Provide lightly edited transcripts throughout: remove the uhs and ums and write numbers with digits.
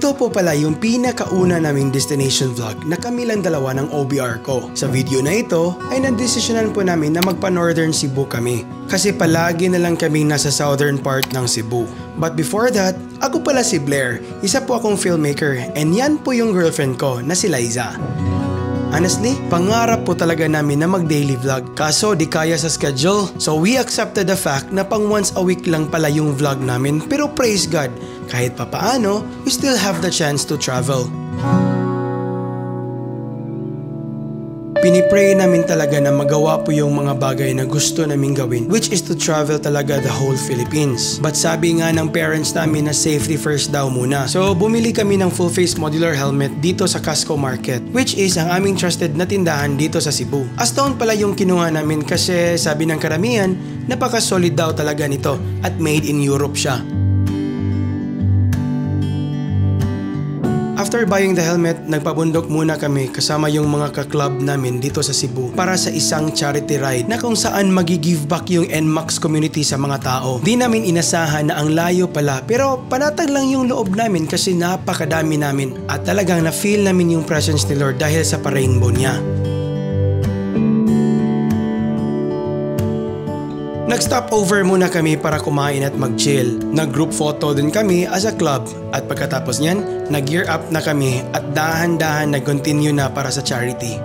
Ito po pala yung pinakauna naming destination vlog na kami lang dalawa ng OBR ko. Sa video na ito ay nandesisyonan po namin na magpa-Northern Cebu kami. Kasi palagi na lang kaming nasa southern part ng Cebu. But before that, ako pala si Blair. Isa po akong filmmaker and yan po yung girlfriend ko na si Liza. Honestly, pangarap po talaga namin na mag-daily vlog kaso di kaya sa schedule. So we accepted the fact na pang once a week lang pala yung vlog namin pero praise God, kahit papaano, we still have the chance to travel. Pinipray namin talaga na magawa po yung mga bagay na gusto namin gawin, which is to travel talaga the whole Philippines. But sabi nga ng parents namin na safety first daw muna. So bumili kami ng full face modular helmet dito sa Casco Market, which is ang aming trusted na tindahan dito sa Cebu. Astone pala yung kinuha namin kasi sabi ng karamihan, napaka-solid daw talaga nito at made in Europe siya. After buying the helmet, nagpabundok muna kami kasama yung mga ka-club namin dito sa Cebu para sa isang charity ride na kung saan magi-give back yung NMAX community sa mga tao. Di namin inasahan na ang layo pala pero panatag lang yung loob namin kasi napakadami namin at talagang na-feel namin yung presence ni Lord dahil sa pa-rainbow niya. Nag-stop over muna kami para kumain at mag-chill. Nag-group photo din kami as a club at pagkatapos niyan, nag-gear up na kami at dahan-dahan nag-continue na para sa charity.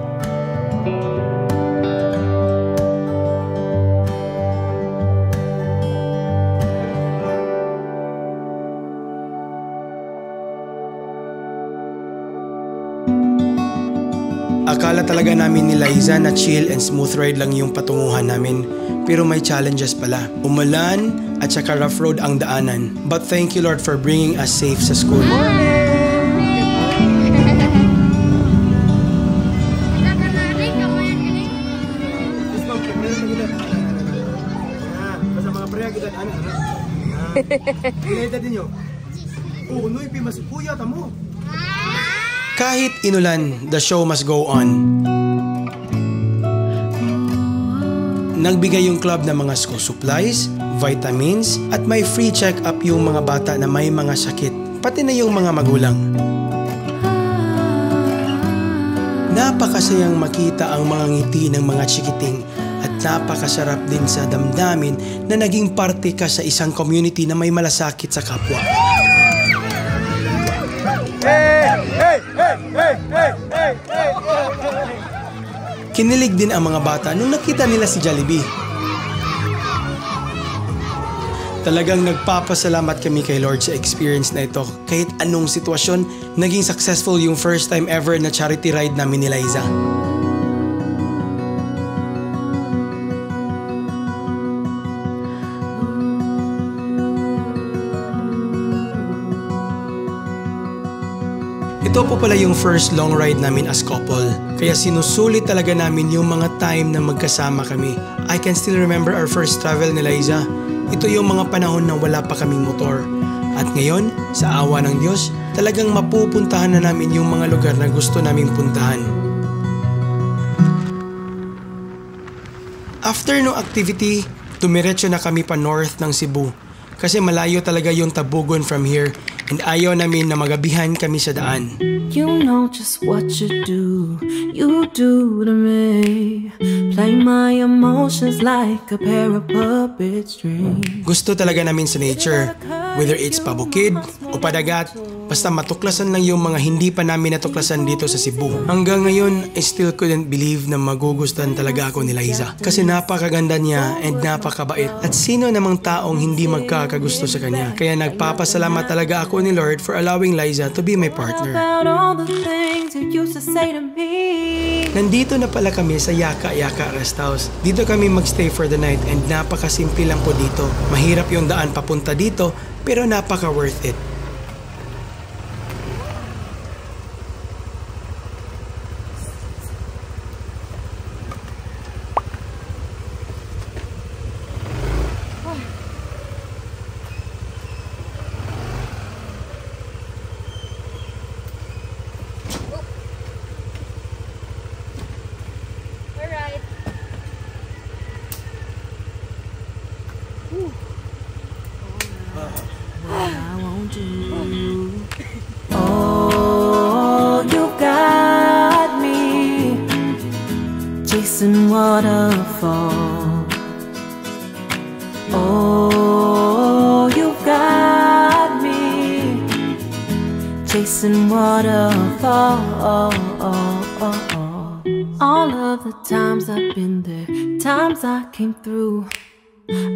Akala talaga namin ni Liza na chill and smooth ride lang yung patunguhan namin. Pero may challenges pala. Umulan at saka rough road ang daanan. But thank you Lord for bringing us safe sa school. Kahit inulan, the show must go on. Nagbigay yung club ng mga school supplies, vitamins, at may free check-up yung mga bata na may mga sakit, pati na yung mga magulang. Napakasayang makita ang mga ngiti ng mga chikiting at napakasarap din sa damdamin na naging parte ka sa isang community na may malasakit sa kapwa. Kinilig din ang mga bata nung nakita nila si Jollibee. Talagang nagpapasalamat kami kay Lord sa experience na ito. Kahit anong sitwasyon, naging successful yung first time ever na charity ride namin ni Liza. Ito po pala yung first long ride namin as couple. Kaya sinusulit talaga namin yung mga time na magkasama kami. I can still remember our first travel ni Liza. Ito yung mga panahon na wala pa kaming motor. At ngayon, sa awa ng Diyos, talagang mapupuntahan na namin yung mga lugar na gusto naming puntahan. After no activity, tumiretso na kami pa north ng Cebu. Kasi malayo talaga yung Tabugon from here and ayaw namin na magabihan kami sa daan. You know just what you do to me. Play my emotions like a pair of puppet strings. Gusto talaga namin sa nature, whether it's pabukid o padagat, basta matuklasan lang yung mga hindi pa namin natuklasan dito sa Cebu. Hanggang ngayon, I still couldn't believe na magugustuhan talaga ako ni Liza. Kasi napakaganda niya and napakabait. At sino namang taong hindi magkakagusto sa kanya. Kaya nagpapasalamat talaga ako ni Lord for allowing Liza to be my partner. Nandito na pala kami sa Yaka Yaka Rest House. Dito kami magstay for the night and napakasimple lang po dito. Mahirap yung daan papunta dito pero napaka worth it. chasing waterfalls. All of the times I've been there, times I came through,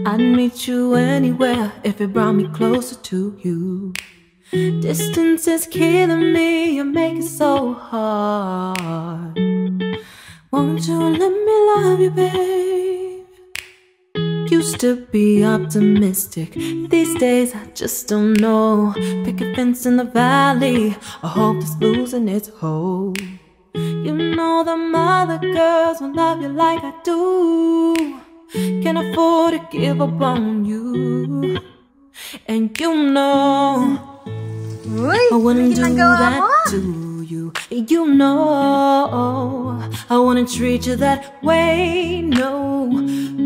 I'd meet you anywhere if it brought me closer to you. Distance is killing me, you make it so hard. Won't you let me love you, babe? Used to be optimistic, these days I just don't know. Pick a fence in the valley, I hope it's losing its hold. You know them other girls won't love you like I do. Can't afford to give up on you. And you know I wouldn't do that to you. You know I wouldn't treat you that way, no.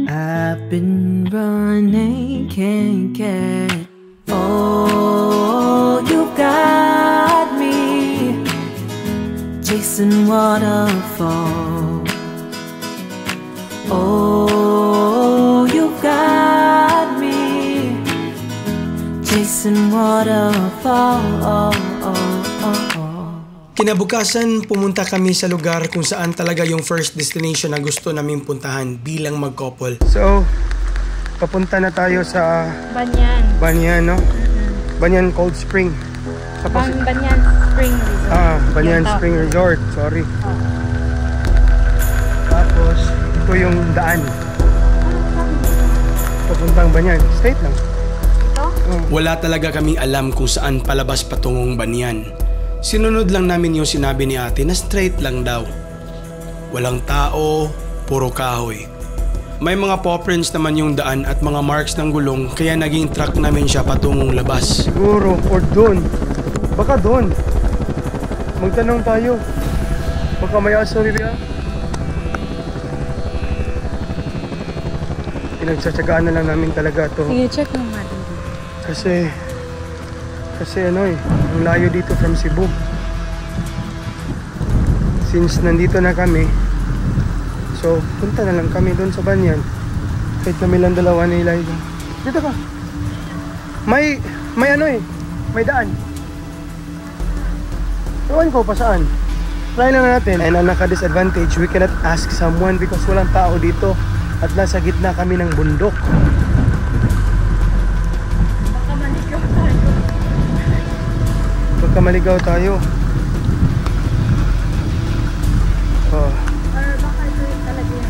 I've been running, can't get. Oh, you got me chasing waterfalls. Oh, you got me chasing waterfalls. Kinabukasan, pumunta kami sa lugar kung saan talaga yung first destination na gusto naming puntahan bilang mag-couple. So, papunta na tayo sa Banyan. Banyan, no? Banyan Cold Spring. Banyan Spring Resort. Banyan Spring Resort. Sorry. Tapos, ito yung daan. Papuntang Banyan. Straight lang. Ito? Wala talaga kaming alam kung saan palabas patungong Banyan. Sinunod lang namin yung sinabi ni ate na straight lang daw. Walang tao, puro kahoy. May mga paw prints naman yung daan at mga marks ng gulong kaya naging track namin siya patungong labas. Siguro, or doon. Baka doon. Magtanong tayo. Baka may aso, Bibia. Pinagtsatsagaan na lang namin talaga to. Sige, check mo nga dito. Kasi ang layo dito from Cebu. Since nandito na kami, so punta na lang kami doon sa Banyan. Kahit kami lang dalawa ni Eliza. Dito ka. May daan. Ewan ko pa saan. Try lang natin. And ang naka-disadvantage, we cannot ask someone because walang tao dito at nasa gitna kami ng bundok. Baka maligaw tayo. Or baka ito talaga yung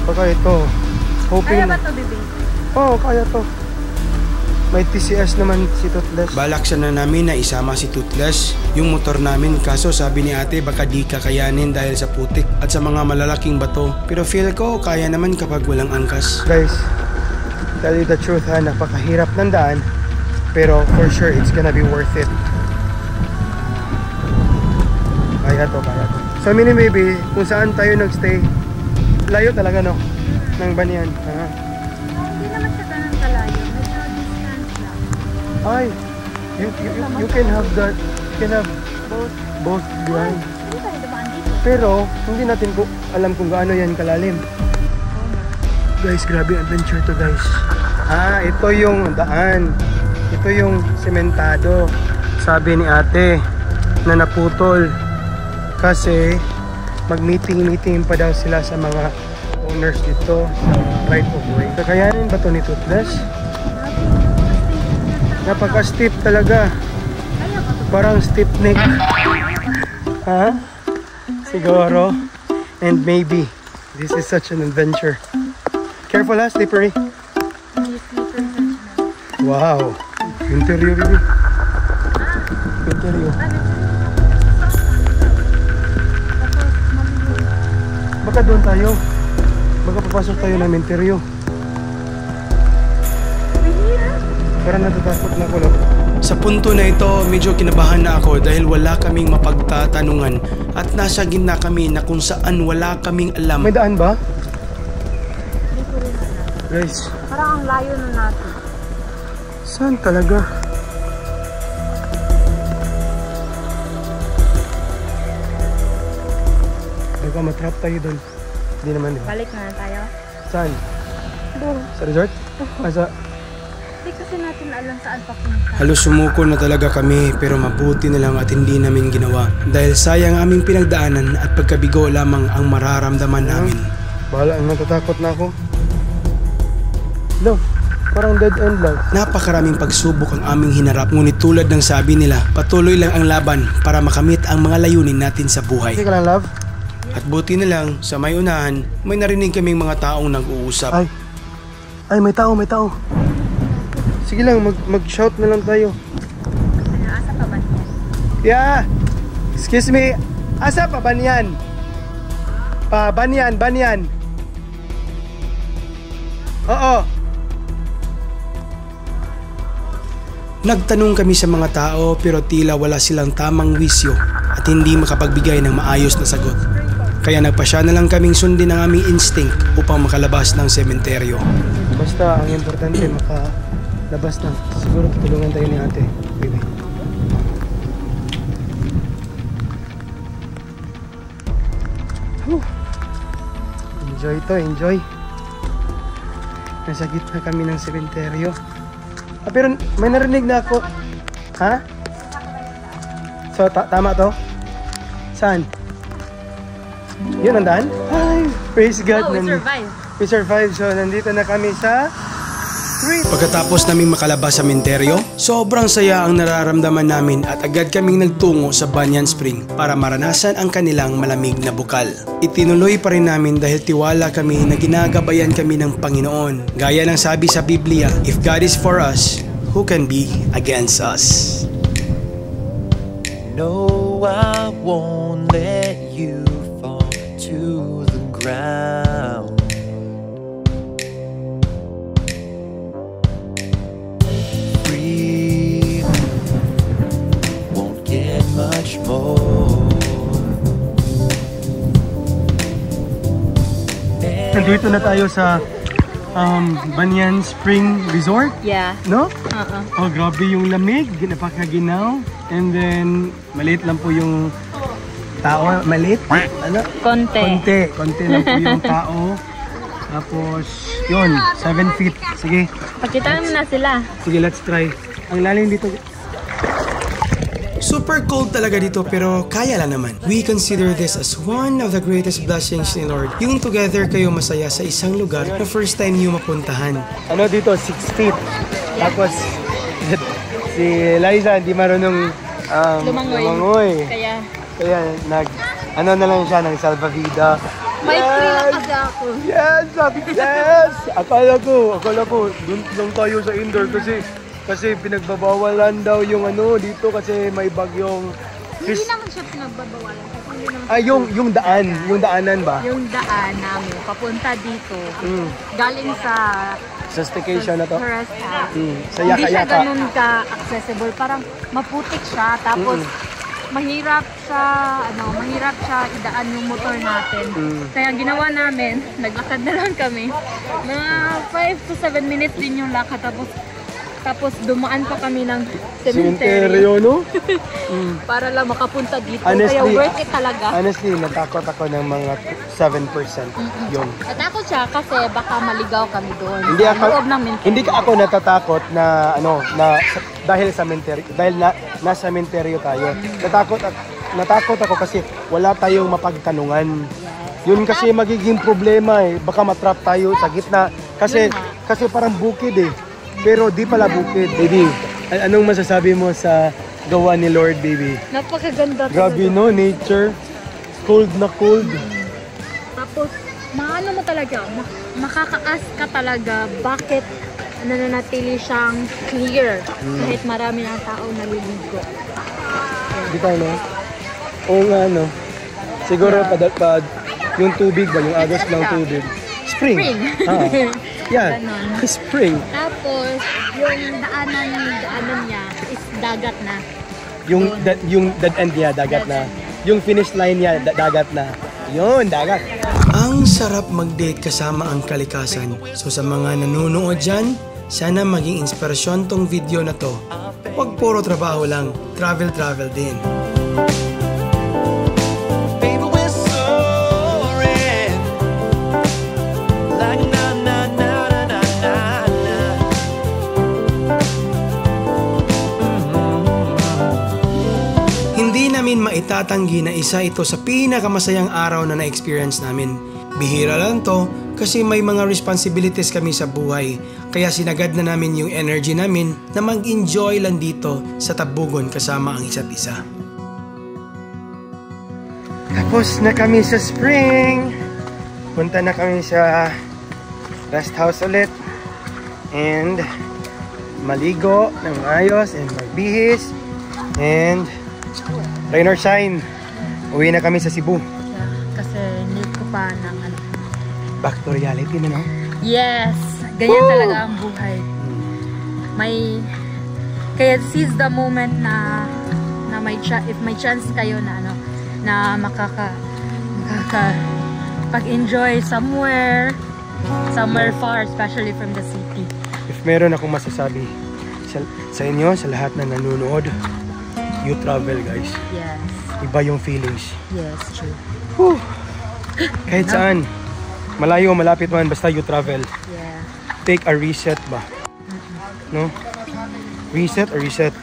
baka ito. Hoping kaya ba ito, baby? Oo, kaya to. May TCS naman si Toothless. Balak sana namin na isama si Toothless, yung motor namin, kaso sabi ni ate baka di kakayanin dahil sa putik at sa mga malalaking bato. Pero feel ko kaya naman kapag walang angkas. Guys, tell you the truth ha, napakahirap ng daan. Pero for sure, it's gonna be worth it. Kaya to. So mini baby, kung saan tayo nagstay, layo talaga no? Ng Banyan. Hindi naman siya ganun kalayo. Medyo distance lang. Ay, you can have that, you can have both behind. Hindi tayo dumaan dito. Pero, hindi natin alam kung gaano yan kalalim. Guys, grabe adventure to guys. Ito yung daan. Ito yung sementado. Sabi ni ate na naputol kasi mag-meeting pa daw sila sa mga owners dito sa right of way. Kakayanin ba ito ni Toothless? Napaka-steep talaga. Parang steep neck. Ha? Siguro. And maybe this is such an adventure. Careful ha, slippery. Wow. Interior baby. Interior. Baka doon tayo. Baka papasok tayo ng interior. Parang natatakot na ako. Sa punto na ito, medyo kinabahan na ako dahil wala kaming mapagtatanungan at nasa gitna kami na kung saan wala kaming alam. May daan ba? Guys. Parang ang layo na natin. Saan talaga? Baka matrap tayo doon. Hindi naman diba? Balik na tayo. Saan? Doon. Sa resort? Sa... Hindi kasi natin alam saan papunta. Halos sumuko na talaga kami pero mabuti na lang at hindi namin ginawa. Dahil sayang aming pinagdaanan at pagkabigo lamang ang mararamdaman namin. Bahala, natatakot na ako. No, parang dead end lang. Napakaraming pagsubok ang aming hinarap. Ngunit tulad ng sabi nila, patuloy lang ang laban para makamit ang mga layunin natin sa buhay. Sige lang, love. At buti na lang, sa may unahan, may narinig kaming mga taong nag-uusap. Ay, may tao. Sige lang, mag-shout na lang tayo. Asa pa ba niyan? Yeah! Excuse me, asa pa ba niyan? Banyan. Oo. Nagtanong kami sa mga tao pero tila wala silang tamang wisyo at hindi makapagbigay ng maayos na sagot. Kaya nagpasya na lang kaming sundin ang aming instinct upang makalabas ng sementeryo. Basta ang importante makalabas na. Siguro tutulungan tayo ni ate, baby. Enjoy. Nasa gitna kami ng sementeryo. Pero may narinig na ako. Ha? So, tama to? Saan? Yun ang daan? Ay, praise God. We survived. So, nandito na kami sa street. Pagkatapos naming makalabas sa sementeryo, sobrang saya ang nararamdaman namin at agad kaming nagtungo sa Banyan Spring para maranasan ang kanilang malamig na bukal. Itinuloy pa rin namin dahil tiwala kami na ginagabayan kami ng Panginoon. Gaya ng sabi sa Biblia, if God is for us, who can be against us? No, I won't let you fall to the ground. Free won't get much more. Nandito na tayo sa Banyan Spring Resort. Yeah. No? Oh, grabe yung lamig, napakaginaw. And then, maliit lang po yung tao. Maliit? Ano? Konti lang po yung tao. Tapos, yun, 7 feet. Sige. Pakita mo na sila. Sige, let's try. Ang lalim dito. Super cold talaga dito pero kaya lang naman. We consider this as one of the greatest blessings ni Lord. Yung together kayo masaya sa isang lugar na first time nyo mapuntahan. Ano dito? 6 feet. Tapos, si Liza hindi marunong lumangoy. Kaya ano na lang siya, ng salvavida. May free na kasi ako. Yes! Akala ko, dun lang tayo sa indoor kasi pinagbabawalan daw yung dito kasi may bagyong Hindi naman siya pinagbabawalan. yung daanan ba? Yung daan namin, papunta dito, galing sa staycation na to? rest house. Sa Hindi siya yaka-yaka. ganun ka-accessible. Parang maputik siya, tapos mahirap siya idaan yung motor natin. Kaya ang ginawa namin, naglakad na lang kami. Mga 5 to 7 minutes din yung lakad. Tapos dumaan pa kami ng cemetery no? para lang makapunta dito. Honestly, Kaya worth it talaga. Honestly, natakot ako ng mga 7%. Yun. Natakot siya kasi baka maligaw kami doon. Hindi ka ako natatakot na dahil sa cemetery, dahil nasa cemetery tayo. Natakot ako kasi wala tayong mapagtanungan. Yun kasi magiging problema baka matrap tayo sa gitna kasi parang bukid Pero di pala bukid. Baby, anong masasabi mo sa gawa ni Lord, baby? Napakaganda. Grabe no, nature. Cold na cold. Tapos, maano mo talaga, makakaas ka talaga bakit nananatili siyang clear kahit marami ng tao naliligo. Di tayo no? Oo nga no. Siguro yung tubig ba? Yung agos ng tubig. Spring. Yeah, spring. Tapos, yung daanan niya is dagat na. Yung dead end niya, dagat na. Yung finish line niya, dagat na. Yun, dagat. Ang sarap mag-date kasama ang kalikasan. So sa mga nanonood dyan, sana maging inspirasyon tong video na to. Huwag puro trabaho lang, travel din. namin maitatanggi na isa ito sa pinakamasayang araw na na-experience namin. Bihira lang to kasi may mga responsibilities kami sa buhay, kaya sinagad na namin yung energy namin na mag-enjoy lang dito sa Tabugon kasama ang isa't isa. Tapos na kami sa spring. Punta na kami sa rest house ulit. And maligo ng ayos and magbihis. And rain or shine, uwi na kami sa Cebu. Yeah, kasi need ko pa ng ano. Back to reality na, no? Yes! Ganyan talaga ang buhay. Kaya seize the moment na if may chance kayo na ano, na pag-enjoy somewhere far, especially from the city. If meron akong masasabi sa inyo, sa lahat na nanonood, you travel, guys. Yes. Iba yung feelings. Yes, true. Whew. Kahit saan, malayo, malapit man, basta you travel. Yeah. Take a reset ba? No? Reset or reset?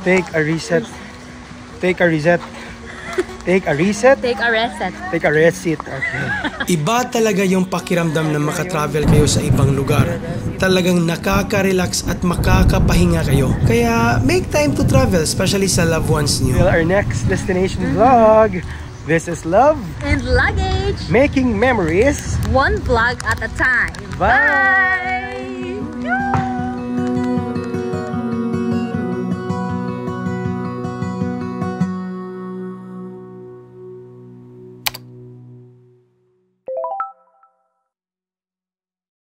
Take a reset. Take a reset. Take a reset? Take a reset. Take a reset. Okay. Iba talaga yung pakiramdam na makatravel kayo sa ibang lugar. Talagang nakaka-relax at makakapahinga kayo. Kaya make time to travel, especially sa loved ones niyo. Till our next destination vlog. This is Love And Luggage. Making Memories. One vlog at a time. Bye!